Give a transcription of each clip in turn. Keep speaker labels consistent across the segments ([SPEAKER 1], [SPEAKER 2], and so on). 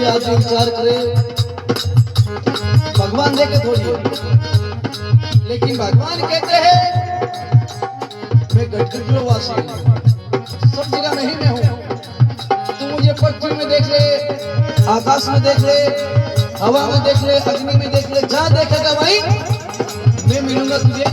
[SPEAKER 1] आप भी विचार करें, भगवान देखे थोड़ी, लेकिन भगवान कहते हैं मैं गढ़ वासी हूँ, सब जगह नहीं मैं हूँ। तू मुझे पृथ्वी में देख ले, आकाश में देख ले, हवा में देख ले, अग्नि में देख ले, जहाँ देखेगा भाई मैं मिलूंगा तुझे।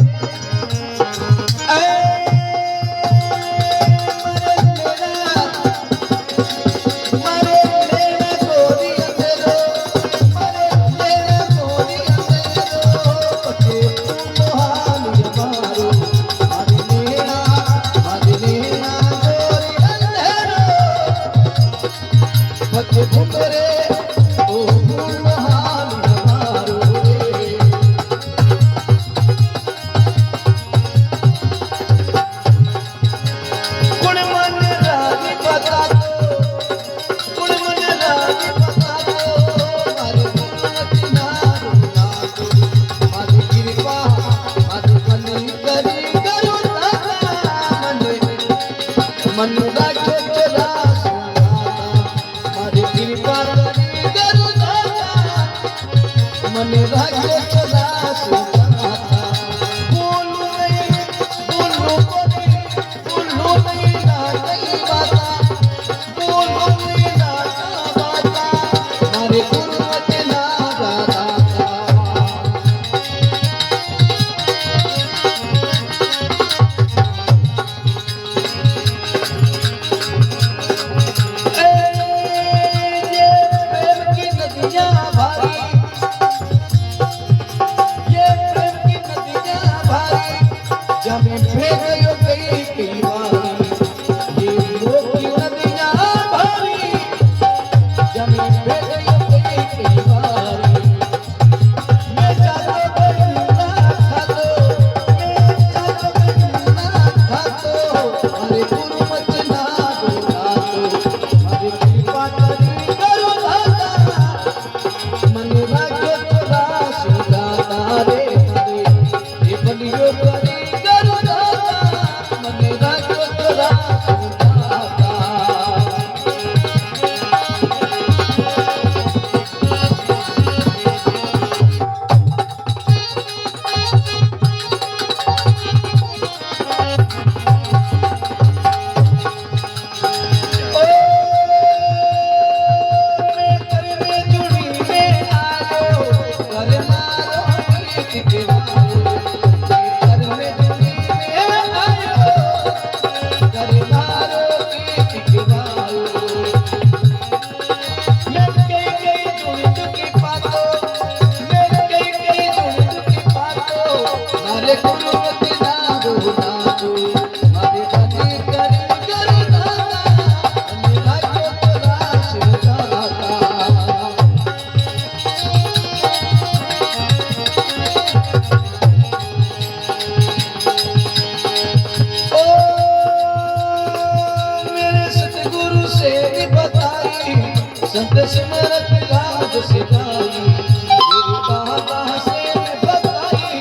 [SPEAKER 1] संत सिमरत राज सिधाई, मेरी बाबा से बताई,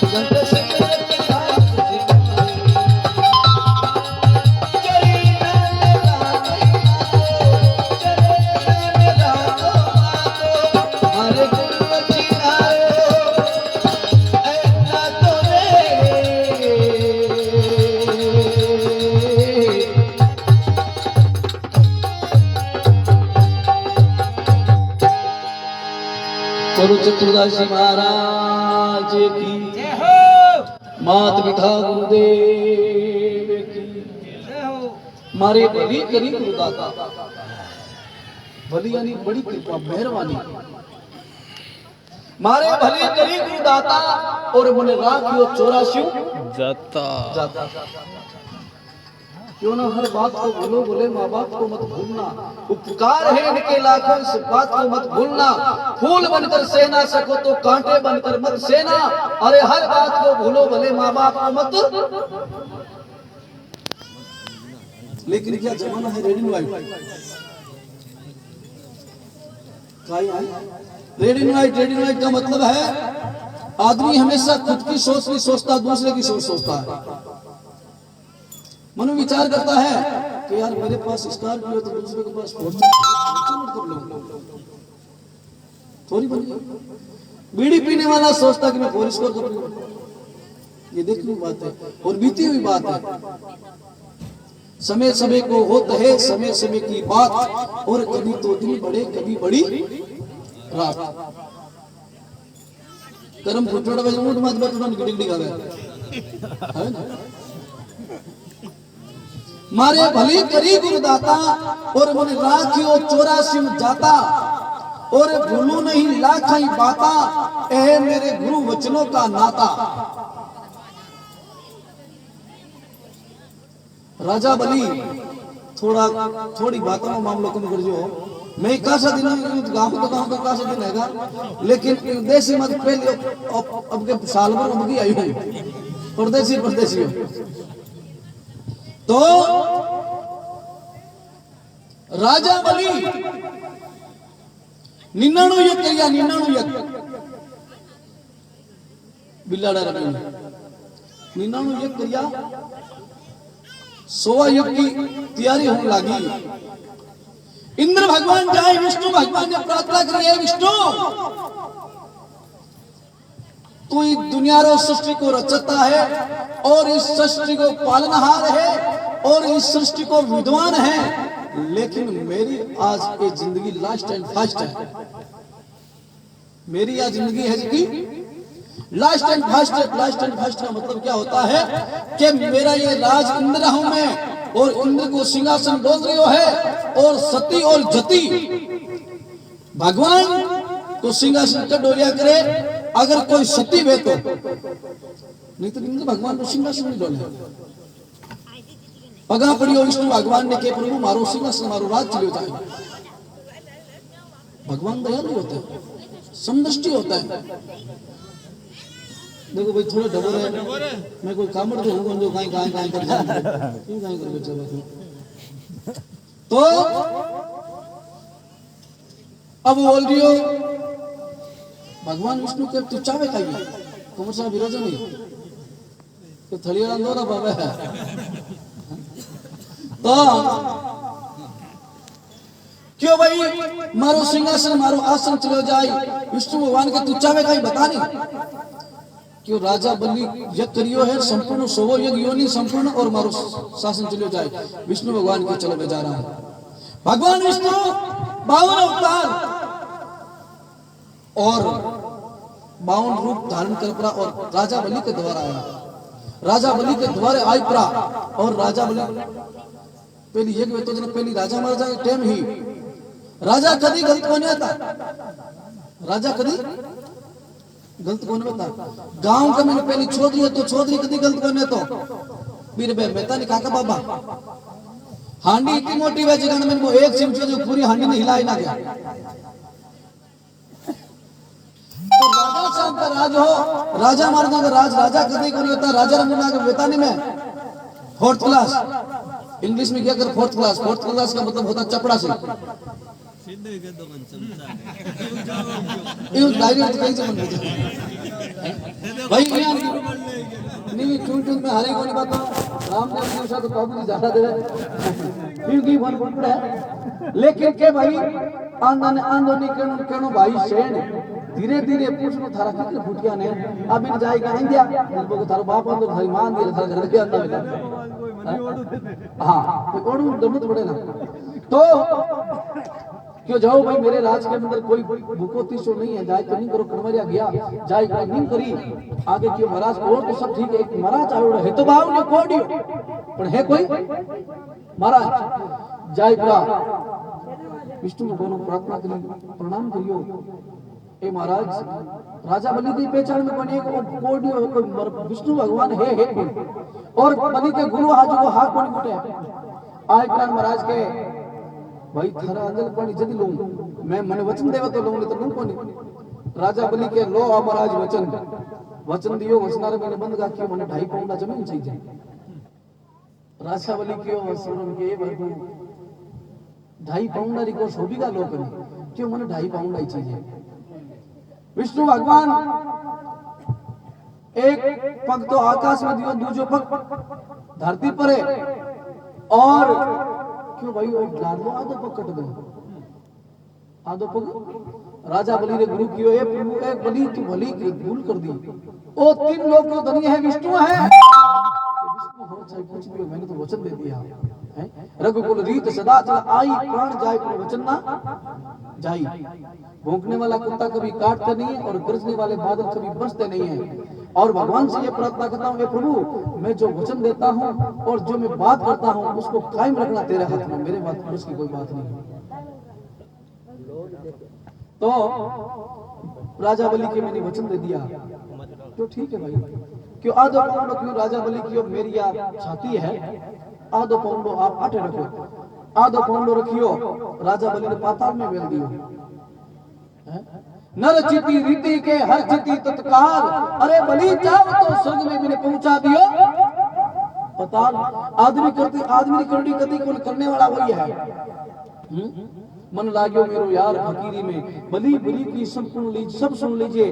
[SPEAKER 1] संत सिमरत राज सिधाई। चली नाल राधे मातो, चले नाल राधो मातो, हरे गुरु चिनायो ऐना तो गुरु चतुर्दशी महाराज की जय हो, मात पिता गुरुदेव की जय हो। मारे भली करी गुरुदाता, भली यानी बड़ी कृपा मेहरबानी, मारे भली करी गुरुदाता और मुने राखियो 84 जाता। क्यों ना हर बात को भूलो, बोले माँ बाप को मत भूलना, उपकार है इनके लाखों, इस बात को मत भूलना। फूल बनकर सह ना सको तो कांटे बनकर मत सहना, अरे हर बात को भूलो, भले माँ बाप को मत। लेकिन क्या जमाना है red and white, red and white का मतलब है आदमी हमेशा खुद की सोच नहीं सोचता, दूसरे की सोच सोचता है। मनु विचार करता है कि यार मेरे पास स्कॉर्पियो तो दूसरे के पास फॉर्च्यूनर कर लो, थोड़ी बन गई। बीड़ी पीने वाला सोचता कि मैं पोलिस को पीऊं, ये देखने की बात है और बीती हुई बात है। समय समय को होता है समय समय की बात, और कभी तो दिन बड़े कभी बड़ी रात। कर्म फुटड़ बजे ऊंट मत बटन गिड़गिड़ी गावे है ना। मारे भली करी गुरुदाता और मन राखियो 84 जाता, और भूलू नहीं लाखाई बाता, ए मेरे गुरु वचनों का नाता। राजा बली थोड़ी बातों में मामलों को कर जो मैं कासा दिन गांव तो कासा दिन हैगा, लेकिन देसी मत पहले अब के साल भर अब की आई हुई परदेसी तो राजा बली 99 यज्ञ किया, 99 यज्ञ बिल्लाड़ा रखा 99 यज्ञ किया, 100 युग की तैयारी होने लगी। इंद्र भगवान जाए, विष्णु भगवान ने प्रार्थना करी, है विष्णु तू इस दुनिया रो सृष्टि को रचता है और इस सृष्टि को पालनहार है और इस सृष्टि को विद्वान है, लेकिन मेरी आज ये जिंदगी लास्ट एंड फर्स्ट है। मेरी आज जिंदगी है जी last and first. Last and first का मतलब क्या होता है कि मेरा ये राज इंद्र हूं मैं, और इंद्र को सिंहासन बोल रही हो है, और सती और जति भगवान को सिंहासन का डोलिया करे। अगर कोई सती वे तो नहीं तो इंद्र भगवान को सिंहासन नहीं डोले। पगा पड़ियो विष्णु भगवान ने के प्रभु मारो सिंहासन मारो राज चलियो जाए। भगवान दयालु होता है, समदृष्टि होता है। देखो भाई थोड़ा डबर है, मैं कोई कामड़ तो हूँ जो कहीं कर क्यों कहीं कर बच्चा। तो अब बोल रही हो भगवान विष्णु के तू चावे खाइए कुमार साहब विरोध नहीं तो थलिया दो ना बाबा तो क्यों भाई मारो सिंहासन मारो आसन चलो जाए। विष्णु भगवान के तू चावे खाई बता नहीं क्यों राजा बलि यज्ञ करियो है संपूर्ण 100 यज्ञ योनि संपूर्ण, और मारो शासन चलियो जाए। विष्णु भगवान के चलो मैं जा रहा हूं। भगवान विष्णु 52 अवतार और 52 रूप धारण कर पड़ा, और राजा बलि के द्वारा आया। राजा बलि के द्वारे आई पड़ा, और राजा बलि पहली यज्ञ में तो पहली राजा मारा जाए टाइम ही राजा कभी गलत को नहीं आता। राजा कभी गलत कौन बता गांव का मैंने पहली छोदरी है तो छोदरी कदी गलत कौन है तो बीर बे मेहता ने काका बाबा हांडी इतनी मोटी है जगह में वो एक चिमचे जो पूरी हांडी ने हिलाई ना गया। तो राजा साहब का राज हो, राजा महाराजा का राज राजा कदी को नहीं होता। राजा रंगना के वेतानी में 4th क्लास इंग्लिश में क्या कर 4th क्लास। 4th क्लास का मतलब होता चपड़ा से भाई नहीं क्यों मैं हरे को नहीं बताऊं राम ने अपने साथ तो ज्यादा दे क्योंकि वन गुण है। लेकिन के भाई आंदन आंदोनी केनो भाई शेण धीरे धीरे पूछनो थारा कितने फुटिया ने अब इन जाएगा इंडिया बोल थारो बाप अंदर थारी मां दी थारा घर के अंदर हां कोई ओडू दमत पड़े ना तो क्यों जाओ भाई मेरे राज के अंदर कोई भूखो तीसो नहीं है। जाए तो नहीं करो कमरिया गया जाए कोई नहीं करी आगे क्यों महाराज और तो सब ठीक है। एक महाराज आयो है तो बाव ने कोडियो पर है कोई महाराज जाए पूरा विष्णु भगवान प्रार्थना करी प्रणाम करियो। ए महाराज राजा बलि की पहचान में बने को कोडियो है कोई विष्णु भगवान है कोई और बलि के गुरु हाथ को हाथ कोनी उठे आए प्राण महाराज के भाई थारा अंजल पानी जदी लूं मैं मन वचन देवा तो लूं नहीं तो लूं कोनी। राजा बलि के लो महाराज वचन दियो वचनारे मैंने बंद का क्यों मने 2.5 पाउंड जमीन चाहिए। राजा बलि क्यों वचन के बरगु 2.5 पाउंड री को शोभिका लो करी क्यों मने 2.5 पाउंड आई चाहिए। विष्णु भगवान एक पग तो आकाश में दियो दूसरो पग धरती पर है और क्यों भाई वो लाडलो आधो पग कट गयो आधो पग राजा बलि ने गुरु कियो ए प्रभु ए बलि तू भली की भूल कर दी। ओ 3 लोग जो धनी है विष्णु है, विष्णु हो चाहे कुछ भी हो, मैंने तो वचन दे दिया है। रघुकुल रीत सदा चल आई, प्राण जाए पर वचन ना जाई। भौंकने वाला कुत्ता कभी काटता नहीं है और गरजने वाले बादल कभी बरसते नहीं है। और भगवान से ये प्रार्थना करता हूँ, प्रभु मैं जो वचन देता हूँ और जो मैं बात करता हूँ उसको कायम रखना तेरे हाथ में, मेरे बात उसकी कोई बात नहीं है। तो राजा बलि के मैंने वचन दे दिया तो ठीक है भाई, क्यों आधो पाउंडो क्यों राजा बलि की मेरी आप छाती है, आधो पाउंडो आप आटे रखो, आधो पाउंडो रखियो। राजा बलि ने पाताल में बेल दियो। नर चिति रीति के हर चिति तत्काल, अरे बलि जाओ तो स्वर्ग में मैंने पहुंचा दियो पताल। आदमी करनी गति कौन करने वाला वही है। मन लाग्यो मेरो यार फकीरी में, बलि बलि की सब सुन लीजिए,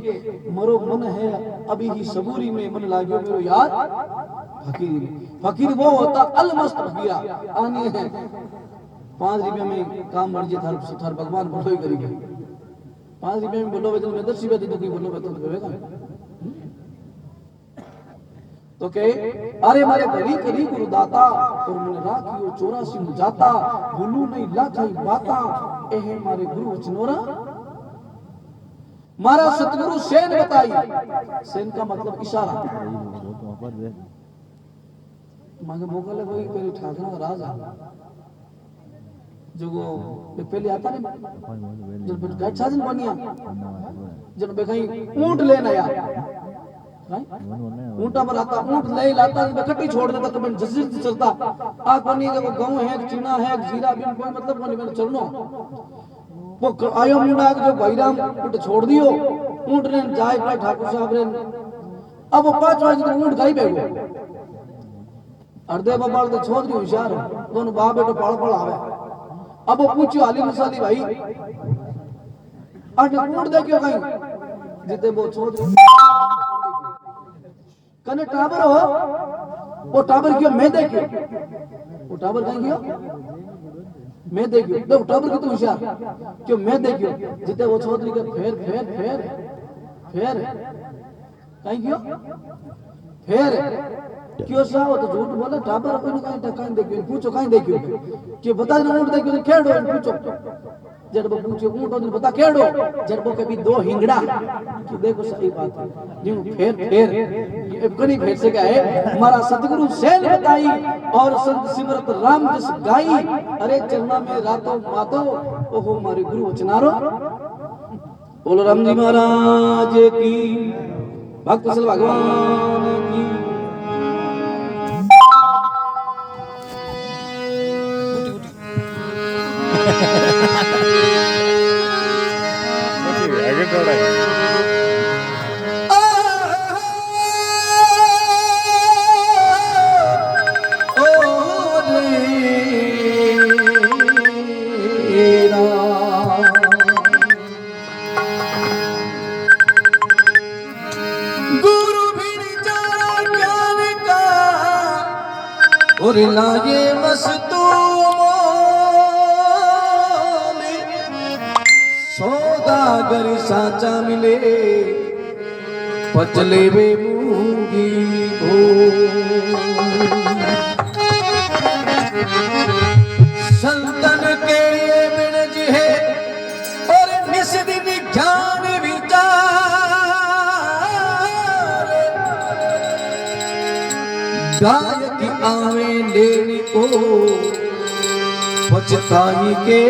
[SPEAKER 1] मरो मन है अभी ही सबूरी में, मन लाग्यो मेरो यार फकीरी में। फकीर वो होता अलमस्त फकीरा, आनी है 5 रुपये में काम मर्जी थार भगवान बोलो ही करेंगे। 5 रुपये में बोलो वजन में 10 रुपये दे दो कि बोलो तो करेगा तो के अरे मारे बलि करी गुरु दाता, और मन राखियो 84 जाता, भूलू नहीं लाखाई बाता, एहे मारे गुरु वचनोरा मारा सतगुरु सेन बताई। सेन का मतलब इशारा। मांगे मौका ले वही पहले ठाकरा राजा जो पहले आता नहीं जब गाइड साजन बनिया जब बेखाई ऊंट लेना आया ऊंटा पर आता, ऊंट ले लाता कट्टी छोड़ देता तो मैं जल्दी चलता आ कोनी के वो गांव है चीना है जीरा भी कोई मतलब कोनी मैंने चलनो वो आयो मुंडा जो भाईराम ऊंट छोड़ दियो, ऊंट ने जाए भाई ठाकुर साहब रे। अब वो 5 बजे ऊंट गाई बेगो अर्धे बबाल तो छोड़ दियो होशियार दोनों बाप बेटो पड़ आवे। अब वो पूछियो हाली मसाली भाई अट ऊंट देखियो कहीं जिते वो छोड़ कने टाबर हो, वो टाबर क्यों मैं देखियो, वो टाबर कहीं क्यों मैं देखियो, देखो टाबर की तो होशियार क्यों मैं देखियो जिते वो चौधरी के फेर फेर फेर फेर कहीं क्यों फेर क्यों सा वो तो झूठ बोले टाबर कोई कहीं कहीं देखियो पूछो कहीं देखियो कि बता ना ऊंट देखियो खेड़ो पूछो जब वो पूछे ऊंट और बता खेड़ो जब वो कभी 2 हिंगड़ा कि देखो सही बात है यूं फेर कनी फेर से क्या है हमारा सतगुरु सेन बताई और संत सिमरत राम जस गाई। अरे चरना में रातों मातो ओहो हमारे गुरु वचनारो बोलो राम जी महाराज की, भक्त वत्सल भगवान की। और लागे मस्तू सौदागर साचा मिले पचले वे मूंगी हो संतन के बिनज है और निस दिन ज्ञान विचार गायक आवे लेनी को पछताई के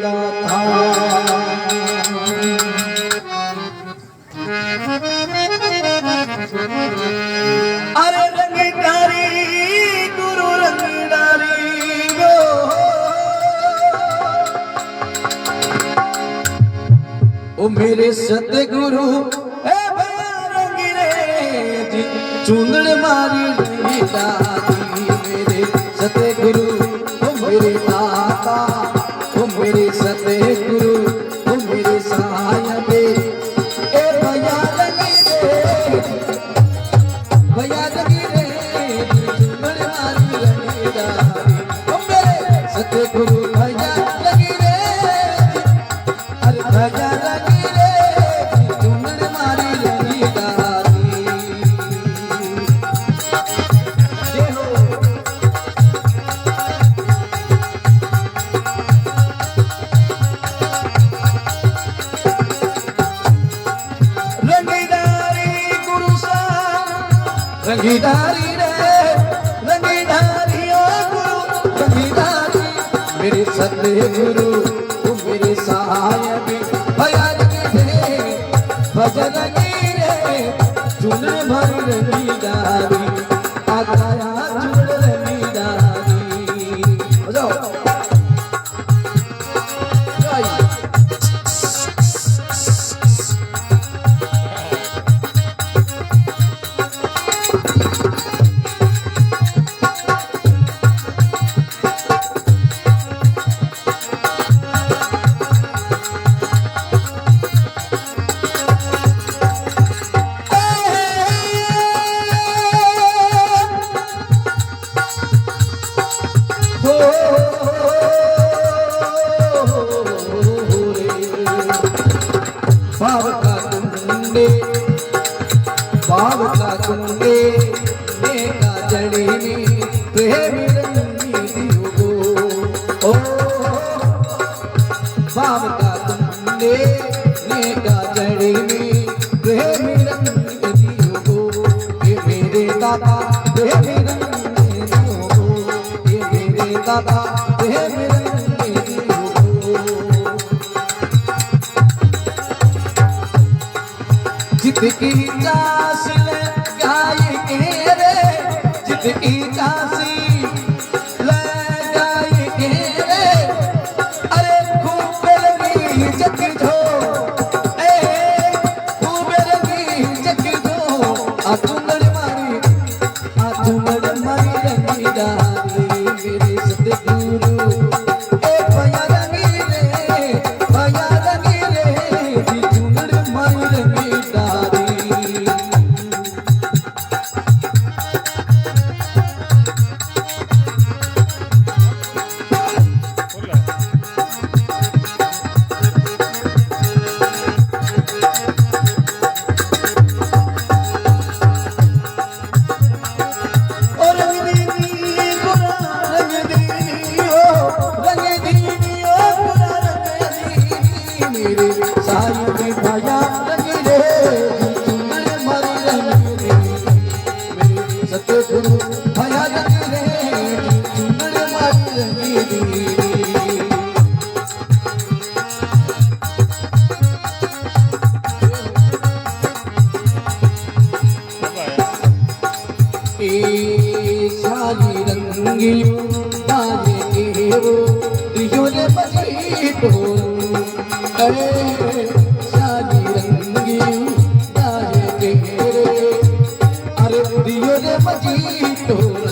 [SPEAKER 1] दाता। अरे रंगदारी गुरु रंगदारी गो ओ मेरे सतगुरु चूंदड़ मारी दादी मेरे सतगुरु ओ मेरे दाता ओ मेरे सतगुरु ओ मेरे साहिब ए भैया लगी रे चूंदड़ मारी दादी ओ मेरे सतगुरु भैया लगी रे अरे रंगीधारी रे रंगीधारी ओ गुरु रंगीधारी मेरे सतगुरु तू मेरे सहाय भी भजन रे भजन रे चुन भर रंगीधारी आगाया चुन रंगीधारी बजाओ बाब का कुंडे नेका जड़ी में प्रेम रंगी दियो ओ बाब का कुंडे नेका जड़ी में प्रेम रंगी दियो ये मेरे दादा प्रेम रंगी दियो ये मेरे दादा प्रेम रंगी दियो जितकी चास लगाए के रे जितकी चासी लगाए के रे अरे खूब लगी जकी जो खूब लगी जकी जो आतुंगड़ मारी रंगीदारी मेरे सतगुरु भया रंगी रे चुंगड़ मारी रंगीदारी सतगुरु भया रे चुंगड़ मारी रंगी सारी रंगी तारे के वो दियो ने बजी ढोल सारी रंगी तारे के अरे दियो ने बजी ढोल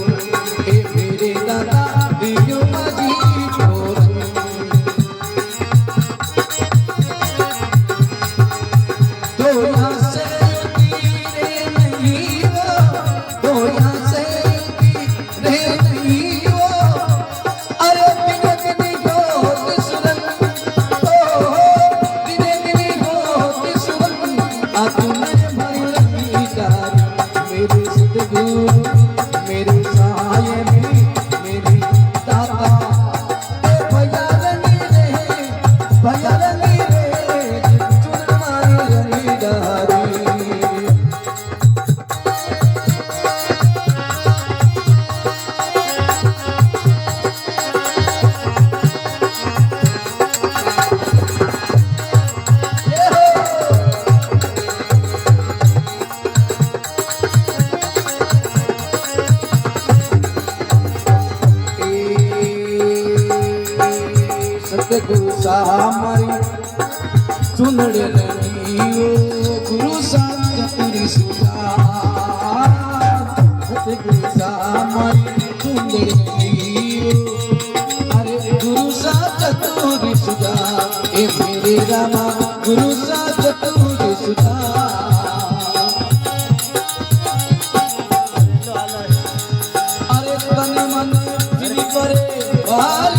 [SPEAKER 1] मेरे दादा दियो बजी ढोल तो यहाँ से तीरे नहीं हो तो यहाँ से तीरे नहीं हो अरे दिने दिने हो तिसरन दिने दिने हो तिसरन आतुने भरी रंगीदारी मेरे सतगुरु मेरे सहाय मेरे दाता भया रंगी रे चुन मारी रंगीदारी सतगुरु सामरी चुनड़े रनियो गुरु चतुरी सुधार सतगुरु सामरी चुनड़े रनियो अरे गुरु चतुरी सुधार ए मेरे रामा गुरु चतुरी सुधार अरे तन मन जिनी करे बाल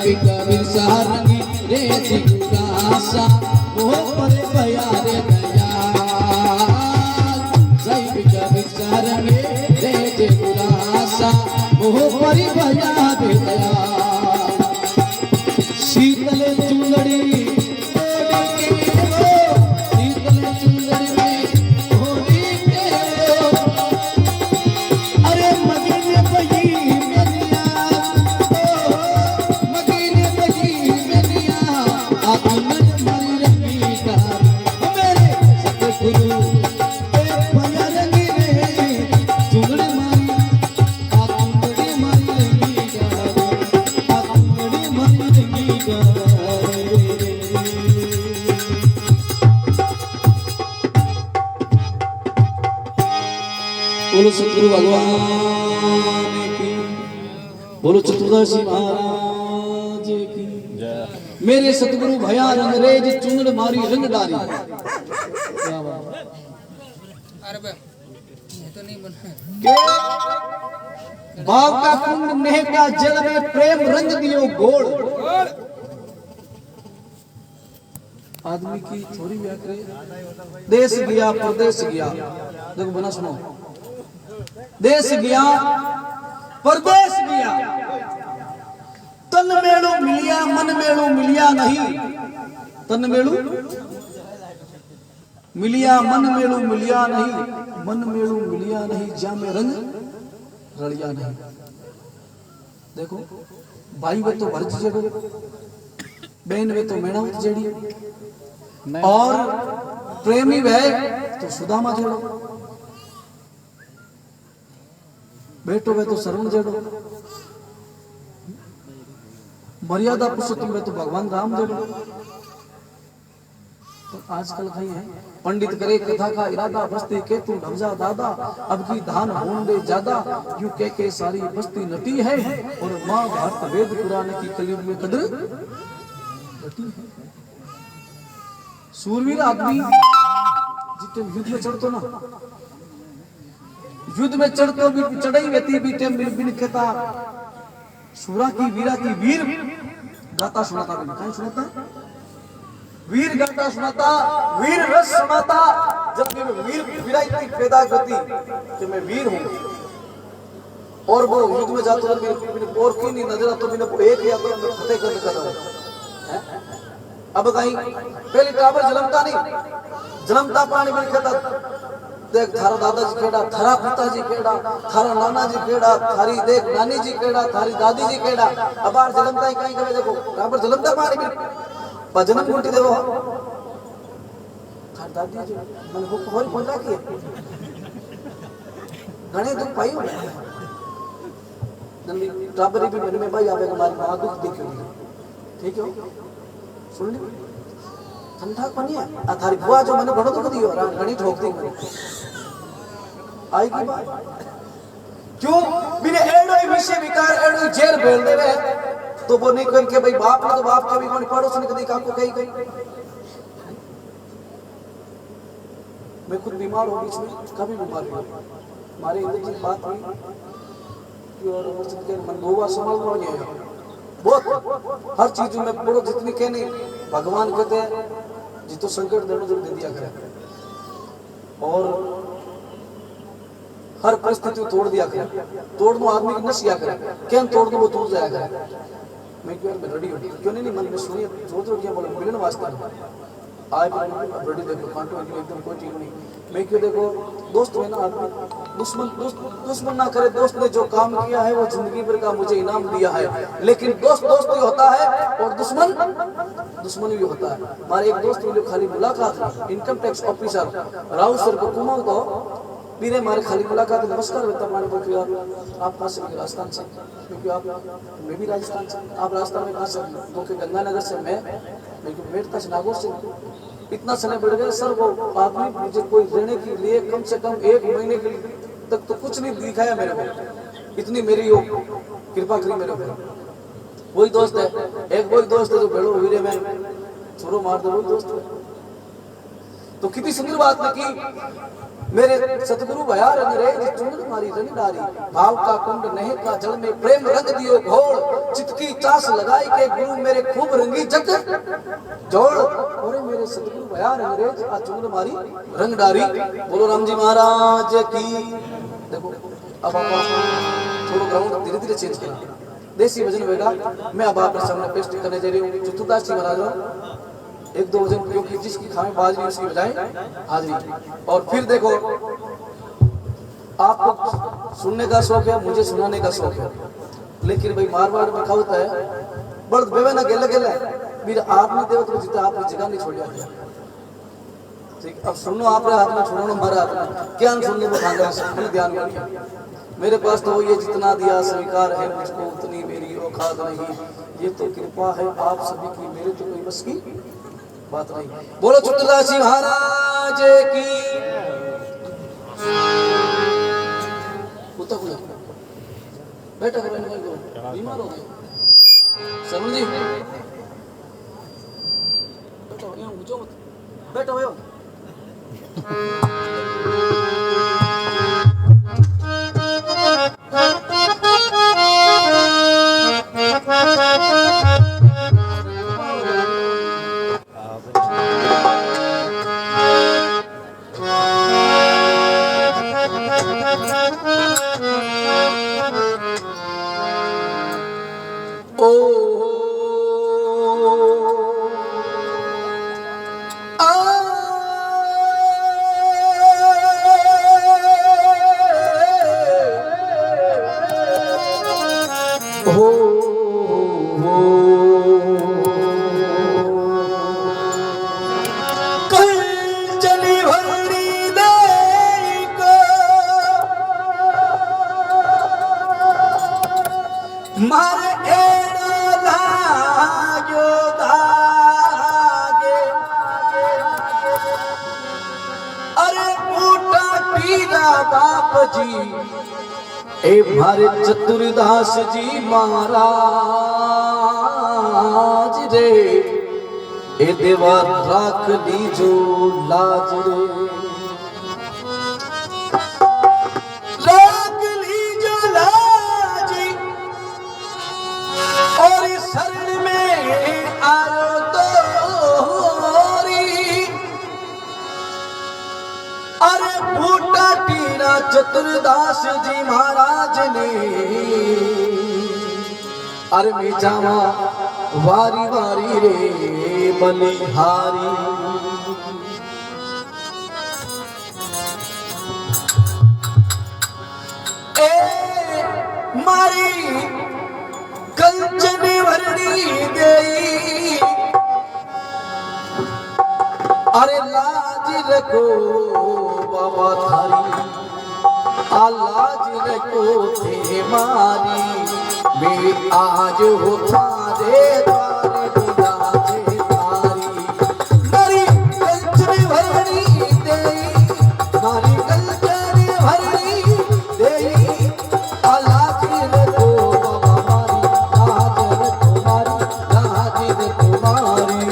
[SPEAKER 1] साहिब कबीर सारंगी रे जिगुरासा मोह पर भया रे दया साहिब कबीर सारंगी रे जिगुरासा मोह पर भया रे दया शीतल चुंदड़ी बोलो सतगुरु भगवान की, बोलो चतुर्दशी महाराज की। मेरे सतगुरु भया रंगरेज चुंदड़ मारी रंग डारी। भाव का कुंड नेह का जल में प्रेम रंग दियो गोड़। आदमी की थोड़ी व्याख्या देश गया प्रदेश गया, देखो बना सुनो, देश गया परदेश गया, तन मेलू मिलिया मन मेलू मिलिया नहीं, तन मेलू मिलिया मन मेलू मिलिया नहीं, मन मेलू मिलिया नहीं, जा में रंग रलिया नहीं। देखो भाई वे तो भरत जेड़ो, बहन वे तो मेणावत जेड़ी, और प्रेमी वह तो सुदामा जेड़ो, बेटो वे तो सरवण जेड़ो, मर्यादा पुरुषोत्तम वे तो भगवान राम जेड़ो। तो आजकल कहीं है पंडित करे कथा का इरादा, बस्ती के तू ढबजा दादा, अब की धान होंडे ज्यादा, यूं कह के सारी बस्ती नटी है, और माँ भारत वेद पुराण की कलयुग में कदर नटी है। सूरवीर आदमी जितने युद्ध में चढ़तो ना, युद्ध में चढ़तो भी चढ़ाई रहती बीटे बिन कहता सूरा की वीरा की वीर गाता सुनाता, बिन कहीं सुनाता वीर गाता सुनाता, वीर रस सुनाता। जब भी मैं वीर वीरा इतनी पैदा करती कि मैं वीर हूं, और वो युद्ध में जाता तो मैंने और की नहीं नजर आता, मैंने एक या तो फतेह कर रहा हूं। अब कहीं पहले टाबर जन्मता नहीं, जन्मता पानी में कहता देख थारा दादाजी केड़ा, थारा पिताजी केड़ा, थारा नाना जी केड़ा, थारी देख नानी जी केड़ा, थारी दादी जी केड़ा। अब बार जन्मता ही कहीं कहे देखो टाबर जन्मता पानी में पर जन्म गुंटी देवो थारी दादी जी मैंने वो कोई पहुंचा की घणे दुख पाई हो जल्दी टाबरी भी मन में भाई आवे हमारी मां दुख देखो, ठीक है सुन ली ठंडा पानी है। आ थारी बुआ जो मैंने बड़ो दुख दियो घणी ठोक दी मैंने आई की बात क्यों बिने एड़ो ही विषय विकार एड़ो ही जेर बेल देवे, तो वो नहीं करके भाई बाप ने तो बाप कभी कोई पड़ोस ने कभी काको कही गई। मैं खुद बीमार हो बीच में, कभी बीमार हुआ हमारे इंद्र की बात हुई और मस्जिद के मन दो बार संभाल नहीं आया बहुत हर चीज में पूरा जितनी कहने भगवान कहते हैं जितो संकट देने जो दे दिया करे, और हर परिस्थिति को तोड़ दिया करे, तोड़ दो आदमी की न सिया करे, क्या तोड़ दो वो टूट जाया करे। मैं क्यों मैं रेडी हूँ क्यों नहीं मन में सुनिए जोर जोर क्या बोले मिलन वास्ते आए रेडी देखो कांटो एकदम कोई ठीक नहीं। मैं क्यों देखो दोस्त है ना आदमी, दुश्मन ना करे, दोस्त ने जो काम किया है वो जिंदगी भर का मुझे इनाम दिया है, लेकिन दोस्त दोस्त ही होता है और दुश्मन भी होता है। हमारे एक दोस्त जो खाली मुलाकात income tax officer Rao sir को कुमाऊं तो पीरे मारे खाली मुलाकात नमस्कार बेटा मारे बोल यार आप कहाँ से? राजस्थान से। क्योंकि आप मैं भी राजस्थान से, आप राजस्थान में कहाँ से? क्योंकि गंगानगर से मैं बैठता नागौर से। इतना समय बढ़ गया सर, वो आदमी मुझे कोई रहने के लिए कम से कम 1 महीने के तक तो कुछ नहीं दिखाया मेरे को, इतनी मेरी वो कृपा करी मेरे को। वही दोस्त है, एक वही दोस्त है जो भेड़ो वीरे में छोरो मार दो, वही दोस्त है। तो कितनी सुंदर बात ने की मेरे सतगुरु भया रंगरेज चुनर मारी रंगदारी, भाव का कुंड नह का जल में प्रेम रंग दियो घोल, चितकी चास लगाई के गुरु मेरे खूब रंगी जग जोड़। और मेरे सतगुरु भया रंगरेज आ चुनर मारी रंगदारी। बोलो राम जी महाराज की। देखो अब आप थोड़ा ग्राउंड धीरे धीरे चेंज करा, देसी भजन होगा। मैं अब आपके सामने पेश करने जा रही हूँ चतुर्दास जी महाराज एक दो भजन, क्योंकि जिसकी खामे बाजरी उसकी बजाए हाजरी। और फिर देखो आपको सुनने का शौक है, मुझे सुनाने का शौक है, लेकिन भाई मारवाड़ में कहावत है बड़ बेवे ना गेला गेला फिर आप नहीं देव तो जितना आपकी जगह नहीं छोड़ जाती। ठीक, अब सुनो आप हाथ में, सुनो हमारे हाथ में, क्या सुनने को खाना है ध्यान रखिए। मेरे पास तो ये जितना दिया स्वीकार है, मुझको उतनी मेरी औकात नहीं, ये तो कृपा है आप सभी की, मेरे तो कोई बस की बात नहीं। बोलो चतुर्दास जी महाराज की। बैठा बीमार हो गए समझ जी, बैठो बैठो। बाप जी ए मारे चतुर्दास जी महाराज रे, ए देवा राख लीजो लाज रे, राख लीजो लाज। और शरण में आयो तोरी, अरे फूटा टीना चतुर्दास जी महाराज ने, अरे मैं जावा वारी वारी रे बलिहारी। ए मारी कंचन वरणी गई, अरे लाज रखो बाबा थारी, लाज रखो थे मारी, मैं आज हो थारे द्वारे बुलाजे थारी। मारी कंचन भरणी देई, मारी कंचन भरणी देई, लाज रखो बाबा मारी, लाज रखो मारी,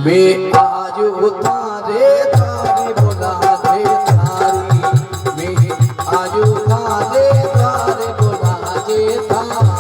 [SPEAKER 1] मैं आज हो थारे द्वारे बुलाजे थारी, मैं आज हो थारे द्वारे बुलाजे थारी।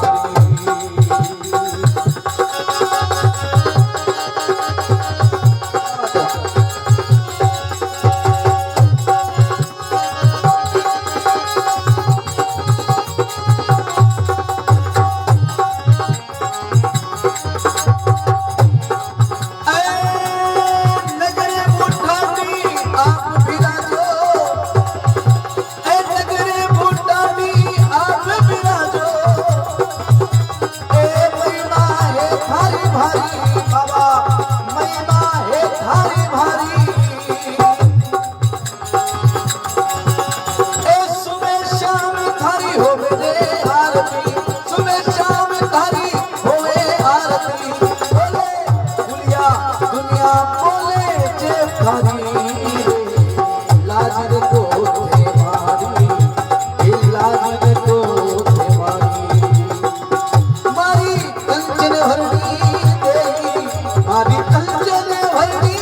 [SPEAKER 1] मारी कंचन भरणी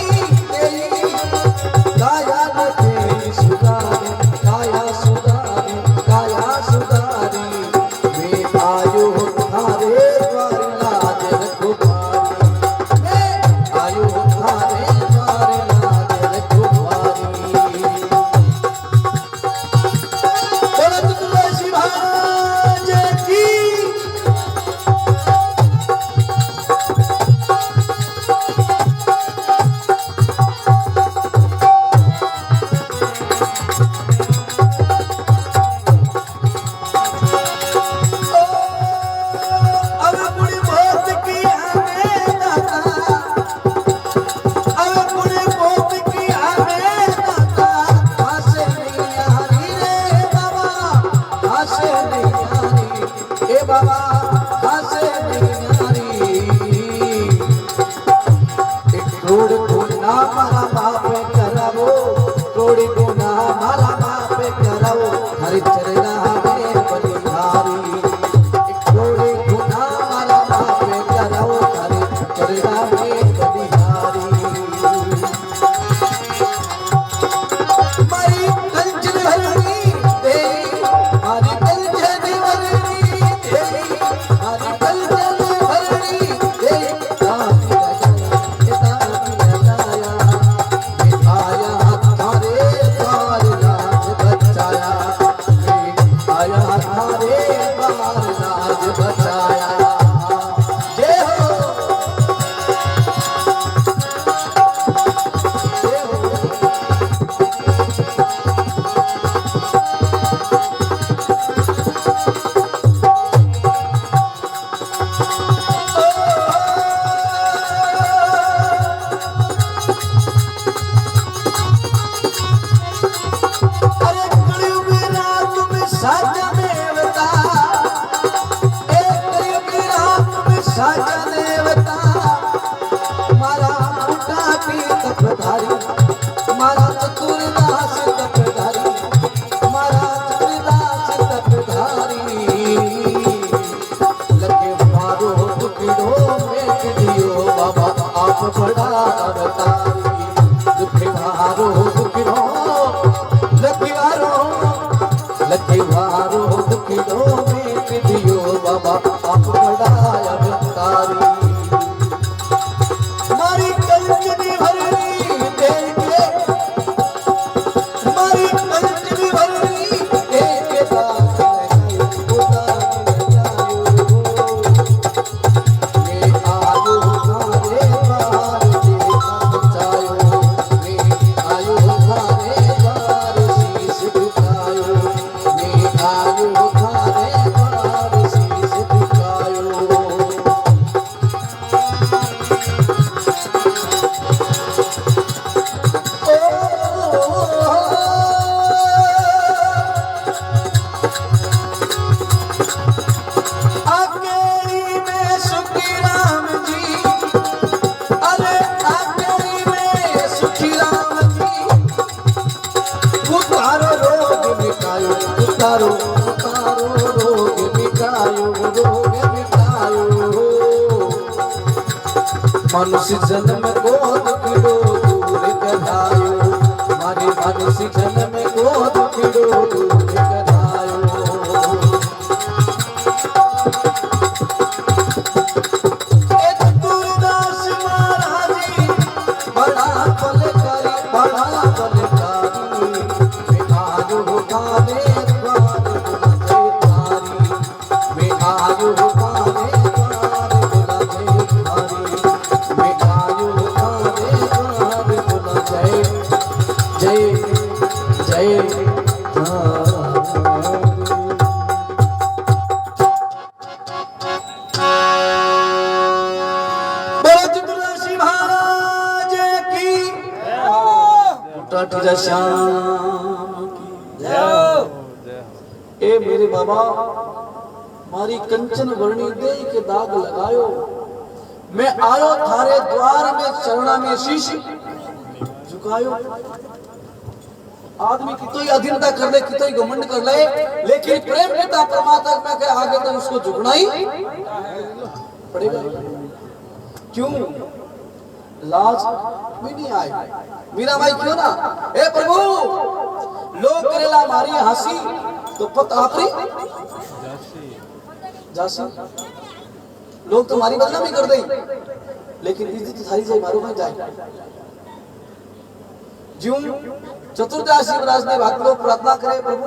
[SPEAKER 1] देई, मारा चतुरदास तपधारी, मारा चतुरदास तपधारी, लगे मारो दुखड़ो मेट दियो बाबा आप बड़ा अवतारी, दुख मारो दुखड़ो लगे मारो दुखड़ो मेट दियो बाबा आप बड़ा अवतारी। मारी कंचनी भरनी देख के, मारी कंचनी भरनी देख के दास मैं आयो थारे बार देखा बचायो, मैं आयो थारे बार शीश झुकायो, मैं आयो थारे बार शीश झुकायो। अकेली में सुखी राम जी, अरे अकेली में सुखी राम जी, उतारो रोग मिटायो, उतारो उतारो रोग मिटायो, रोग मिटायो। मनुष्य जन्म को दुखड़ो दूर करायो, मारे मनुष्य जन्म को दुखड़ो दूर करायो। चतुरदास महाराज बड़ा बलकारी, बड़ा बलकारी, मैं आयो थारे द्वार बुलाए थारी, मैं आयो थारे द्वार बुलाए थारी, मैं आयो थारे द्वार बुलाए। जय जय बोलो चतुर्दशी महाराज की, टाटी श्याम की। ए मेरे बाबा मारी कंचन वर्णी दे के दाग लगायो, मैं आयो थारे द्वार में चरणा में शीश झुकायो। आदमी कितोई अधीनता कर ले, कितोई घमंड कर ले, लेकिन प्रेम पिता परमात्मा के आगे तो उसको झुकना ही पड़ेगा। क्यों? लाज भी नहीं आई। मीरा माई क्यों ना, ए प्रभु लोग करेला मारी हंसी तो पत आपरी जासी, लोग तुम्हारी बदनामी कर दे, लेकिन इज्जत सारी जाए मारो में जाए। ज्यों चतुर्दासी महाराज ने भक्त लोग प्रार्थना करे, प्रभु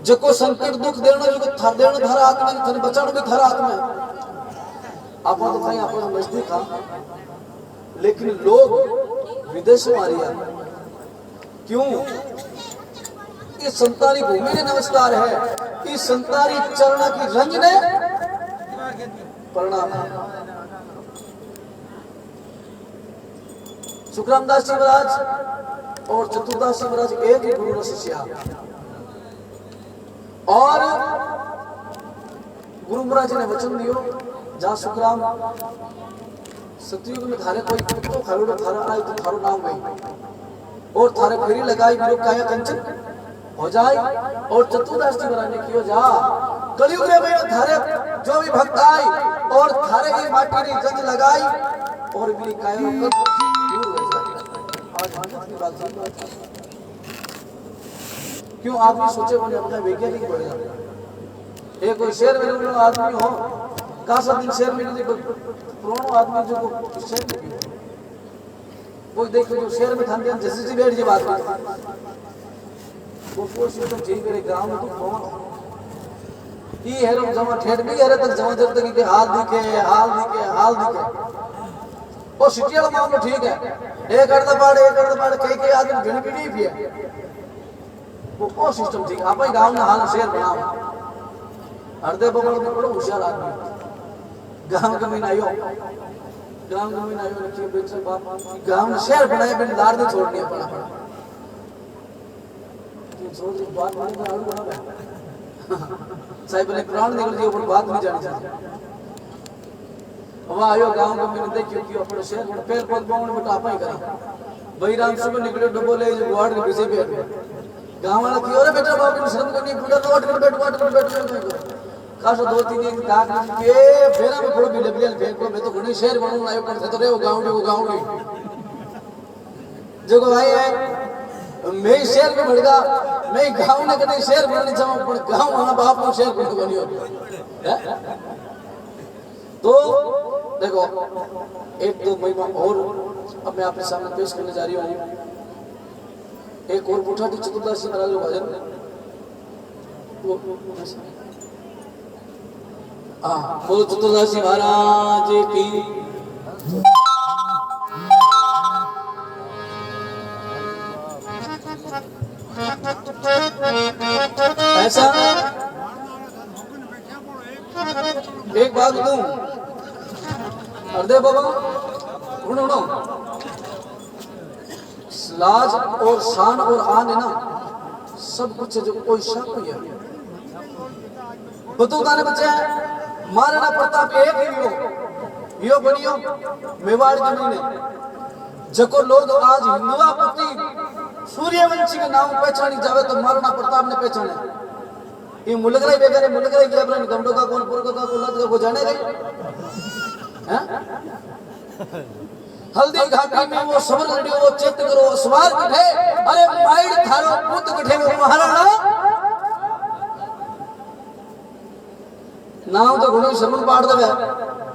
[SPEAKER 1] जको संकट दुख देनो जो थार देनो थारा हाथ में, थने बचानो भी थारा हाथ में। आपा तो भाई आपा तो नजदीक था, लेकिन लोग विदेश में आ रही है। क्यों? ये संतारी भूमि ने नमस्कार है, इस संतारी चरण की रंज ने प्रणाम है। सुखरामदास जी महाराज और चतुर्दास जी महाराज एक ही गुरु शिष्य, और गुरु महाराज ने वचन दियो, जा सुखराम सतयुग में थारे कोई कुत्तो खालोड़ो थारा आए तो थारो नाम गई, और थारे फेरी लगाई मेरो काया कंचन हो जाए। और चतुर्दास जी महाराज ने कियो, जा कलयुग रे में थारे जो भी भक्त आए और थारे की माटी की जंग लगाई और मेरी काया दूर हो जाए। आज की बात है। क्यों आदमी सोचे बोले अपना वैज्ञानिक बढ़ेगा, एक कोई शेर में आदमी हो कासा दिन शेर में देखो पुरानो आदमी जो शेर में कोई देखो जो शेर में थान जैसे जी बैठ जी बात वो सिस्टम ठीक करे गांव में तो कौन ई हेरो जमा ठेठ भी हेरे तक जमा जब तक के हाल दिखे वो सिटी वाला मामला ठीक है, एक अर्ध पाड़ कई आदमी भिड़ भी नहीं पिया वो सिस्टम ठीक। आप ही गांव में हाल शेर बनाओ, अर्धे बबड़ में बड़ो होशियार आदमी गांव का महीना आयो रखिए बेच बाप गांव में शहर बनाए बिन दार नहीं छोड़नी पड़ा छोड़ दी बात माने का आलू बना साहब ने प्राण निकल दिए पर बात नहीं जानी चाहिए। अब आयो गांव का मैंने देखियो कि अपने शहर में पैर पग बावण बेटा आपा ही करा वही राम से निकले डब्बो ले वार्ड के पीछे बैठ गए। गांव वाला की और बेटा बाप ने शर्म करनी पूरा तो वाट कर बैठ काश दो तीन दिन दाग के फेरा में थोड़ा बिले बिले फेंक को मैं तो घणी शहर बनूं आयो पर तो रे वो गांव जो को भाई है मैं शहर में बढ़ गया मैं गांव ने कदे शहर बनने जाऊं पर गांव वहां बाप को शहर बन बनियो तो देखो एक दो महिमा और अब मैं आपके सामने पेश करने जा रही हूं। एक और पुठाटी चतुर्दशी महाराज का भजन बोलो चतुर्दशी महाराज की। ऐसा एक बात बताऊं हृदय बाबा सुनो लाज और शान और आन है ना सब कुछ है जो कोई शक नहीं है। बताओ ताने बच्चे महाराणा प्रताप एक यो बनियो मेवाड़ जमीन है जको लोग आज हिंदुआ प्रति सूर्यवंशी के नाम पहचानी जावे तो महाराणा प्रताप ने पहचाने। ये मुलगराई बेगारे मुलगराई के अपने गमडो का कौन पुरको का कौन लत को जाने गए हैं। हल्दी घाटी में वो समर लड़ियो वो चित्त करो सवार कठे अरे माइड थारो पुत कठे वो महाराणा नाम तो घणो शर्मन पाड़ देवे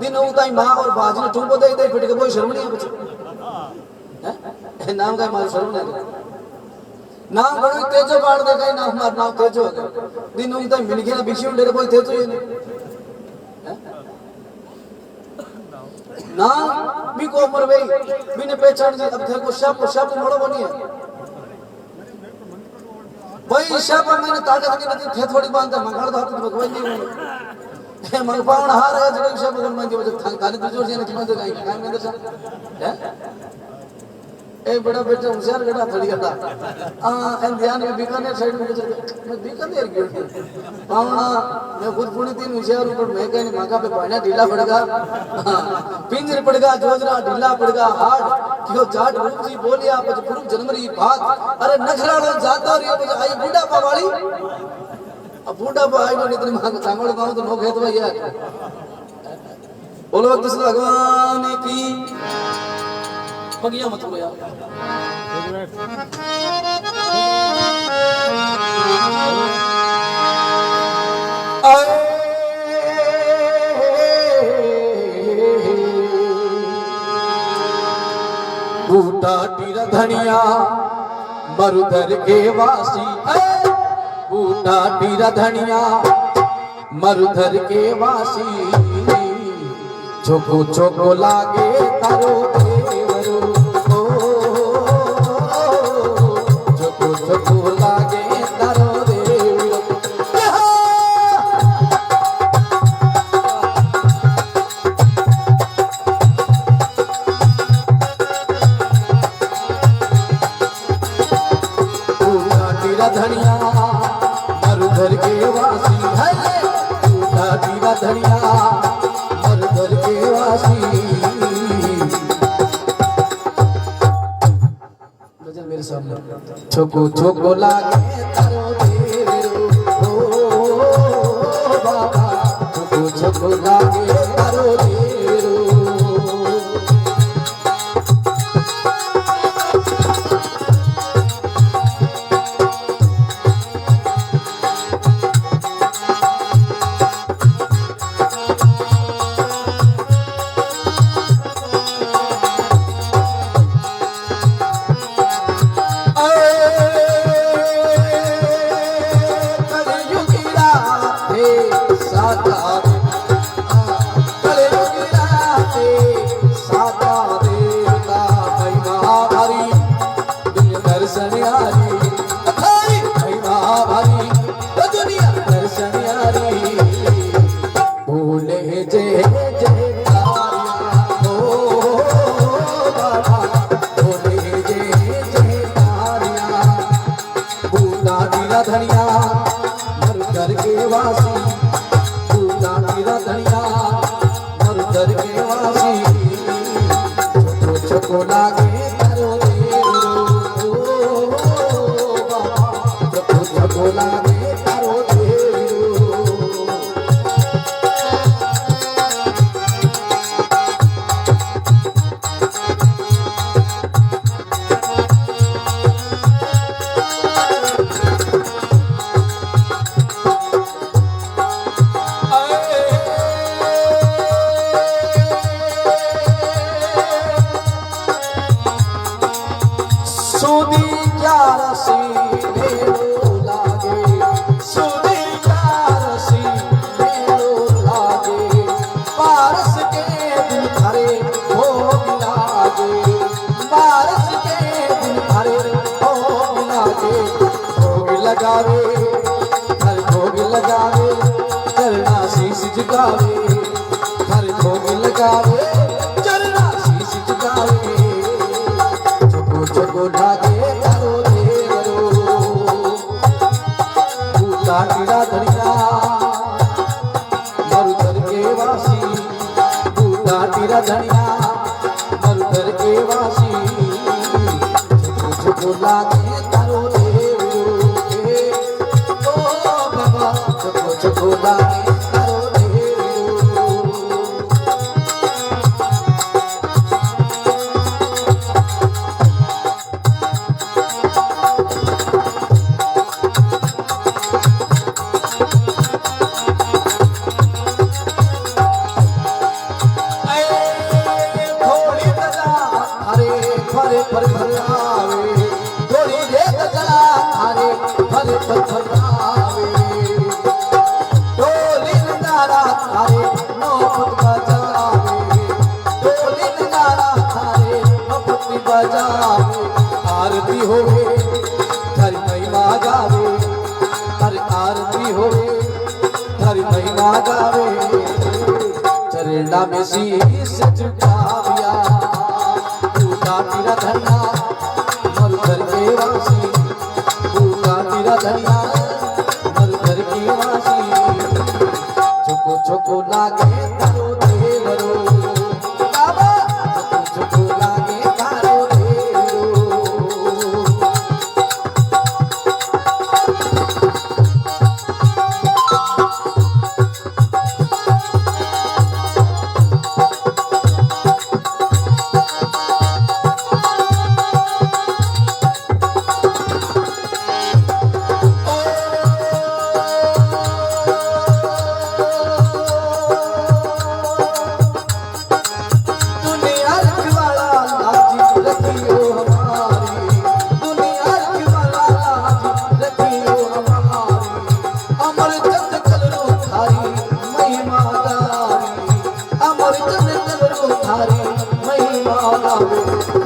[SPEAKER 1] दिन उताई मां और बाज ने ठुंबो दे दे फिट के कोई शर्म नहीं है कुछ हैं नाम का मार शर्म नहीं नाम घणो तेजो पाड़ दे कई नाम मार नाम तेजो है दिन उताई मिल गया बिशी उंडे कोई तेजो ही नहीं नाम भी को मर गई बिने पहचान दी अब थे को शब मोड़ो बनी है भाई शब मैंने ताकत की नहीं थे थोड़ी बांध मंगल दा तो भगवान जी मंग पावन हार है जो शब भगवान मान जी थान खाली तुझो से नहीं तो कहीं काम में दे ए बड़ा बेटा होशियार बेटा थोड़ी गटा एन ध्यान में बीकानेर साइड में चल मैं बीकानेर गयो पावना मैं खुद पुणे तीन होशियार ऊपर मैं कहीं मांगा पे पाना ढीला पड़ेगा पिंजर पड़ेगा जोजरा ढीला पड़ेगा हार्ड क्यों जाट रूप जी बोलिया पज पूर्व जनवरी भाग अरे नखराड़ो जातो रियो पज आई बूढ़ा पावाली अब बूढ़ा पा आई ने इतनी मांग सांगड़ गांव तो नो खेत भाई यार बोलो कृष्ण भगवान की पगिया मत लो यार बूटा टीरा धनिया मरुधर के वासी बूटा टीरा धनिया मरुधर के वासी छोको छोको लागे तारो देवरो छोको छोको लागे तारो देवरो बूटा टीरा धनिया मरुधर के वासी है बूटा टीरा धनिया मरुधर के वासी गजल मेरे सामने छोको छोको लागे तारो देवरो ओ बाबा छोको छोको लागे तारो देवरो धनिया मरुधर के वासी बूटा टीरा धनिया मरुधर के वासी छोको छोको लागे तारो देवरो सुधी क्या रसीले लागे, सुधी क्या रसीले लागे, पारस के दिन हरे भोग लागे, पारस के दिन हरे भोग लागे। भोग लगावे हर भोग लगावे, चरना शीश झुकावे, हर भोग लगावे चरना शीश झुकावे। चको लागे करो देवरो, भूता टीरा धनिया मरुधर के वासी, भूता टीरा धनिया मरुधर के वासी। चको लागे करो देवरो, ओ बाबा चको लागे करो देवरो। फरे फर फरावे, थोड़ी रेत जला थारे फरे फर फरावे, डोली नगारा थारे नौपत बजावे, डोली नगारा थारे नौपत बजावे। आरती होवे थारी महिमा गावे, हर आरती होवे थारी महिमा गावे। चरणा में शीश झुकाविया, टीरा धनिया मरुधर के वासी, भूता टीरा धनिया मरुधर के वासी। चको चको लागे करो देवरो, बाबा चको चको लागे करो देवरो।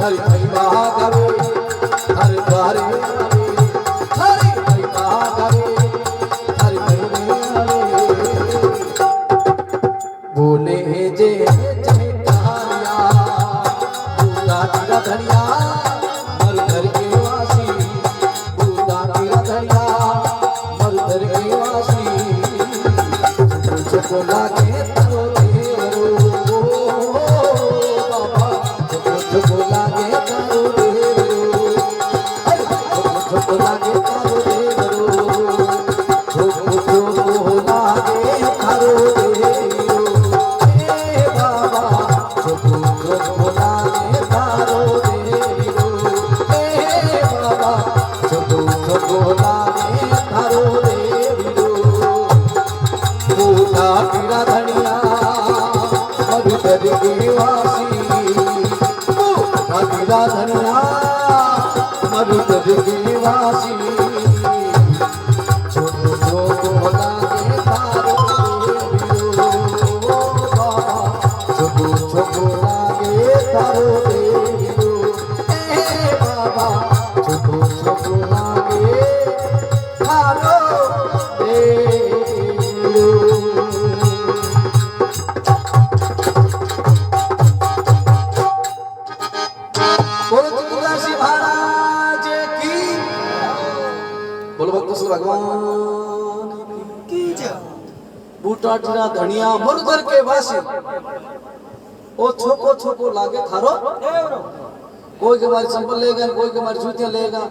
[SPEAKER 1] हरि महिमा गावे हर द्वारे आवे, हरि महिमा गावे हर महिमा गावे। बोले जे जयकारिया, भूता टीरा धनिया मरुधर के वासी, भूता टीरा धनिया मरुधर के वासी। चको लागे करो देवरो, चको लागे करो देवरो, चको लागे करो देवरो, चको लागे करो देवरो। ए बाबा चको लागे करो देवरो, ए बाबा चको लागे करो देवरो। भूता टीरा धनिया मरुधर के वासी, टीरा धनिया मरुधर के वासी। चको चको लागे करो देवरो, बाबा चको चको लागे करो देवरो, ए बाबा चको चको लागे करो देवरो। बोलो तुलसीदास महाराज की, बोलो भक्त श्री भगवान की जय। बूटा टीरा धनिया मरुधर के वासी, ओ छोको छोको लागे थारो कोई के मारी संपल लेगा, कोई के मारी जूतियां लेगा,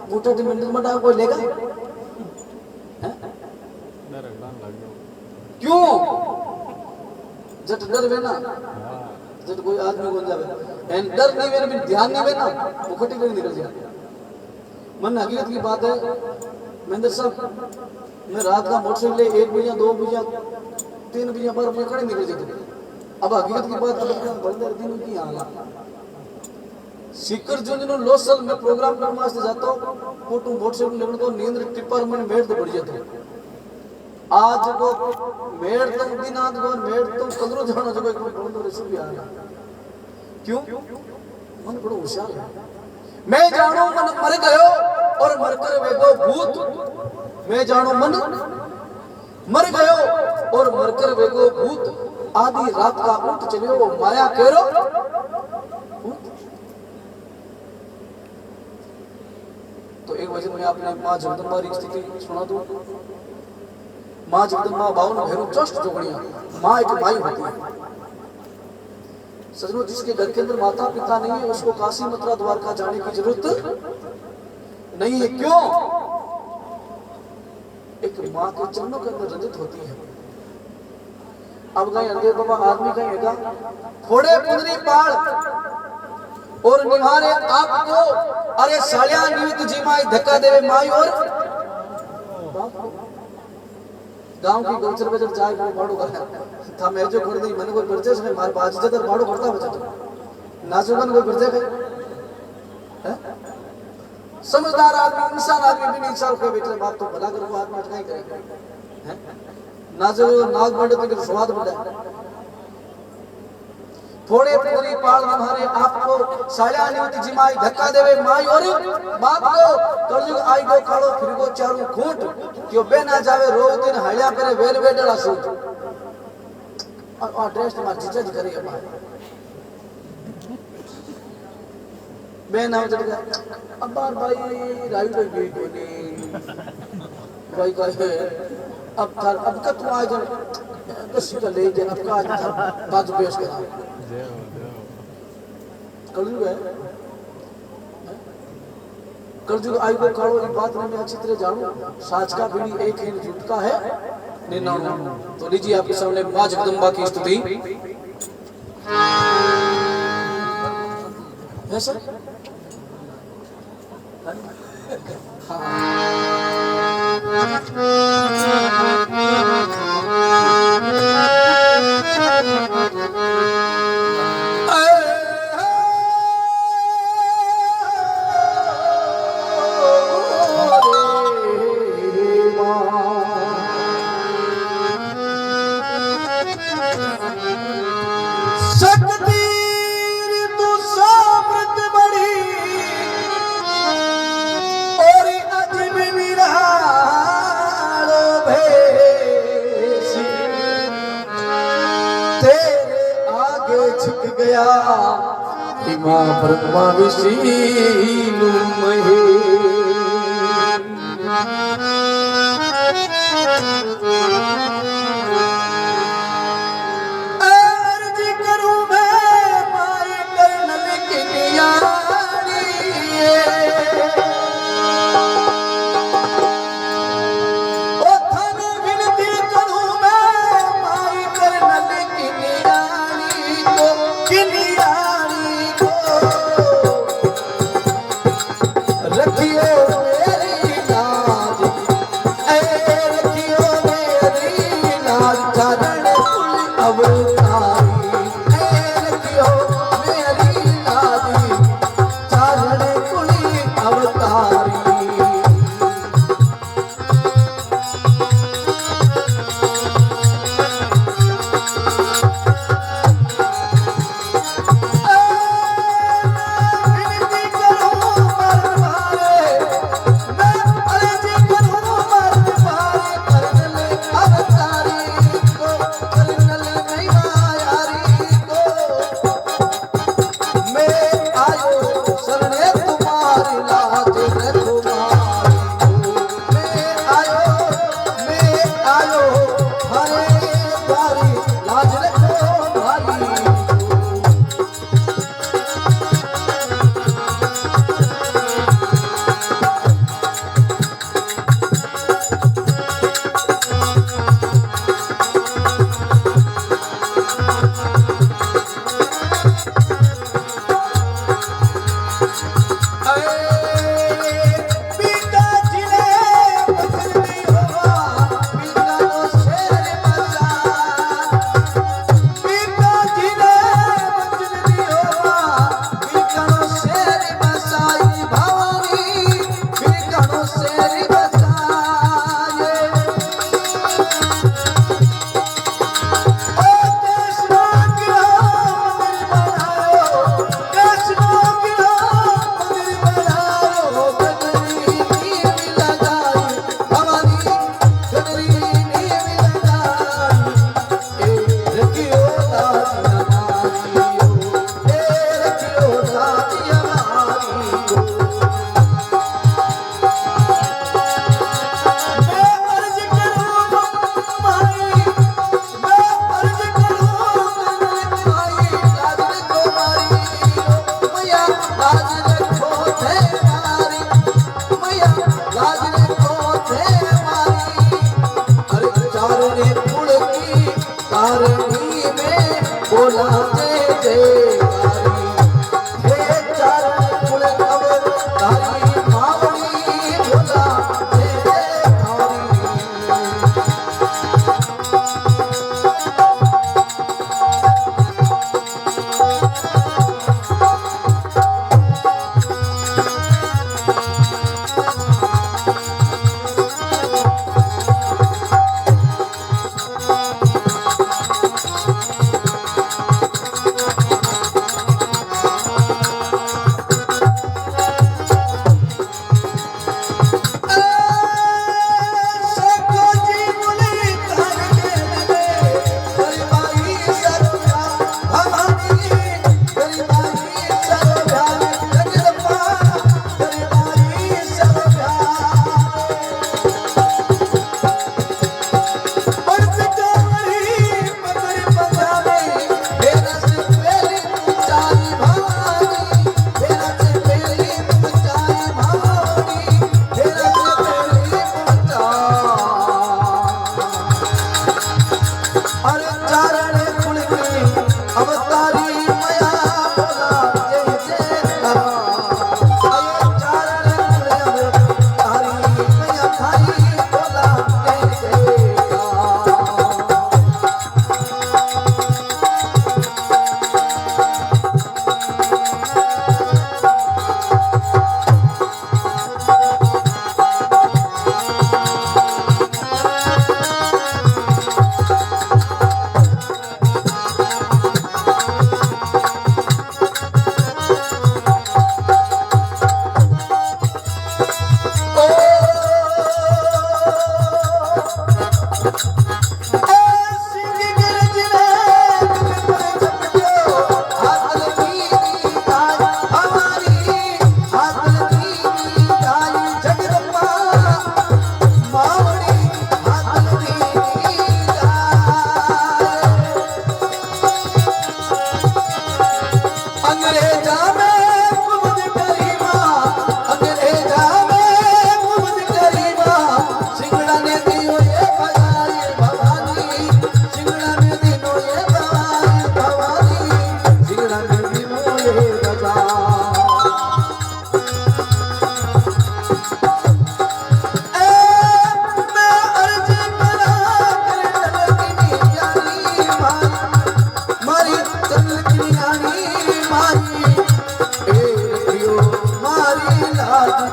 [SPEAKER 1] बूटा टी मंदिर में डाल कोई लेगा क्यों? जट डर वे ना, जट कोई आदमी बन जावे एन डर नहीं वे, ध्यान नहीं वे ना, मुखटी में निकल जाए। मन हकीकत की बात है महेंद्र साहब, मैं रात का मोटरसाइकिल 1 बजे 2 बजे 3 बजे पर खड़े निकल जाते। अब हकीकत की बात बंदर दिन की हाल सीकर जो जिनो लोसल में प्रोग्राम कर मास्ते जातो फोटो बोट से लेवन तो नींद टिपर में मेड़ तो बढ़ जातो आज को मेड़ तो दिन आज को मेड़ तो कदरो जानो जो कोई बंद रेसिपी आ रहा क्यों मन बड़ो होशियार है मैं जानो मन मर गयो और मरकर वेगो भूत मैं जानो मन मर गयो और मरकर वेगो भूत आधी रात का ऊँट चलियो माया केरो तो एक वजह में आपने माँ जगदम्बा की स्थिति सुना दो माँ जगदम्बा बावन भैरव चष्ट जोगणिया माँ एक माई होती है सजनों जिसके घर के अंदर माता पिता नहीं है उसको काशी मथुरा द्वारका जाने की जरूरत नहीं है क्यों एक माँ के चरणों के अंदर रंजित होती है अब गए अंधेर बाबा आदमी कहेगा थोड़े पुंदरी पाल और निहारे आपको अरे सालिया निमित जी माई धक्का देवे माई और गांव की गौचर बजर जाए वो बाड़ो करता था मैं जो कर दी मैंने कोई परिचय से मार बाज जदर बाड़ो करता बचा तो नाजुकन कोई परिचय है समझदार आदमी इंसान आदमी भी इंसान कोई बेटे बात तो भला कर वो आदमी आज नहीं करेगा हैं नाजुक नाग बड़े तो के स्वाद बढ़ा थोड़े पूरी पाल हमारे आपको साल्यानिवती जिमाई धक्का देवे माई और बाप को कलयुग आई गो कालो फिर गो चारू खूंट क्यों बे ना जावे रोज दिन हळिया पेरे वेल वेडला सूट और ड्रेस तो मार जीजा जी करे मार बे ना जड़ अब बार भाई राइट हो गई कोनी भाई कहे अब का तू आ जा कसी का ले जा अब का आज बाजू पेश करा कलयुग है कलयुग आई को कालो एक बात मैं अच्छी तरह जानूं साच का बीड़ी एक ही झूठ का है 99 तो लीजिए आपके सामने मां जगदम्बा की स्तुति है सर ब्रह्मा विष्णु अर्ज करूं मैं माई कर्नल की नियारी ओ थन विनती करूं मैं माई कर्नल की नियारी को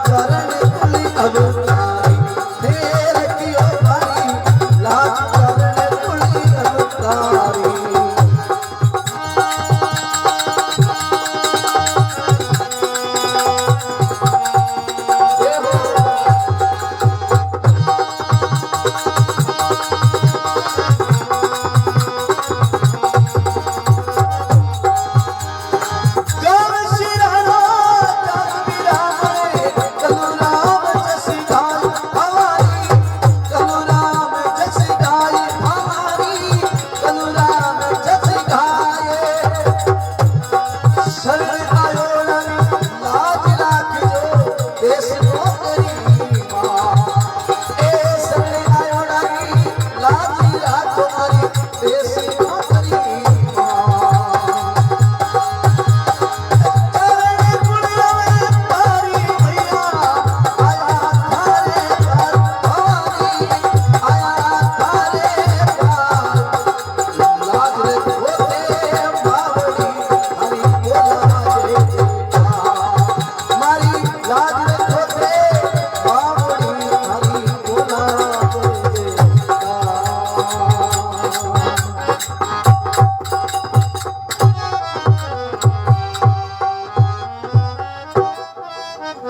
[SPEAKER 1] करण कुली अवतारी देर कियो भाई लाज करण कुली अवतारी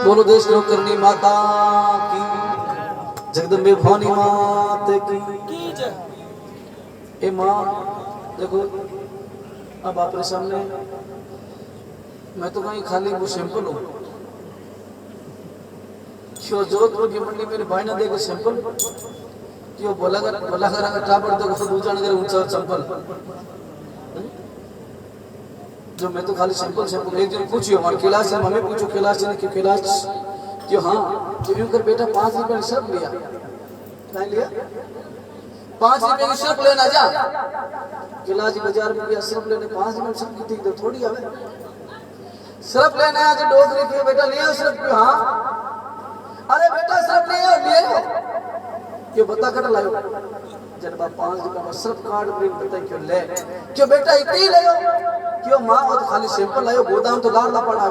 [SPEAKER 1] बोलो देश करनी माता की जगदम्बे भवानी मात की ए माँ देखो अब आपके सामने मैं तो कहीं खाली वो सैंपल हूँ क्यों जोधपुर की मंडी मेरे भाई ने देखो सैंपल क्यों बोला कर टापर देखो फिर ऊंचा नगर ऊंचा सैंपल जो मैं तो खाली सैंपल एक दिन पूछियो हमारे कैलाश से हमें पूछो कैलाश ने क्यों कैलाश क्यों हाँ तो यूं कर बेटा 5 रुपए की शर्फ लिया नहीं लिया 5 रुपए की शर्फ लेना जा कैलाश जी बाजार में गया शर्फ लेने 5 रुपए शर्फ की तो थोड़ी आवे शर्फ लेने आज डोगरी क्यों बेटा लिया शर्फ क्यों हाँ अरे बेटा शर्फ लिए क्यों बता कर लायो जब 5 रुपए में शर्फ कार्ड प्रिंट बता क्यों ले क्यों बेटा इतनी ले क्यों माँ और खाली सैंपल लायो गोदाम तो लार ला पड़ा